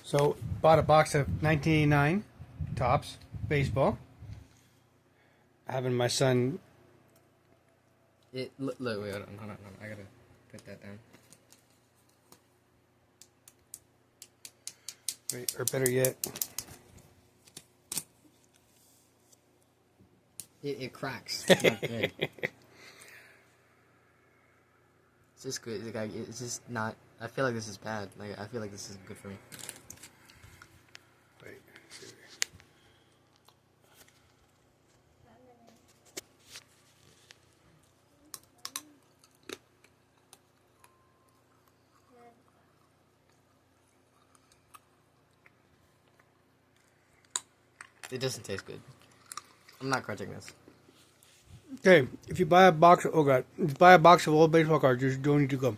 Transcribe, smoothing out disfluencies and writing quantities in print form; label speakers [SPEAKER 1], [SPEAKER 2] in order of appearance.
[SPEAKER 1] So, bought a box of 1989 Topps baseball. Having my son.
[SPEAKER 2] Look, wait, hold on. I gotta put that down.
[SPEAKER 1] Or better yet,
[SPEAKER 2] It cracks. It's not good. It's just good. It's just not. I feel like this is bad. Like, I feel like this isn't good for me.
[SPEAKER 1] wait.
[SPEAKER 2] It doesn't taste good. I'm not crunching this.
[SPEAKER 1] Okay, if you buy a box of, oh god, if you buy a box of old baseball cards, you don't need to go.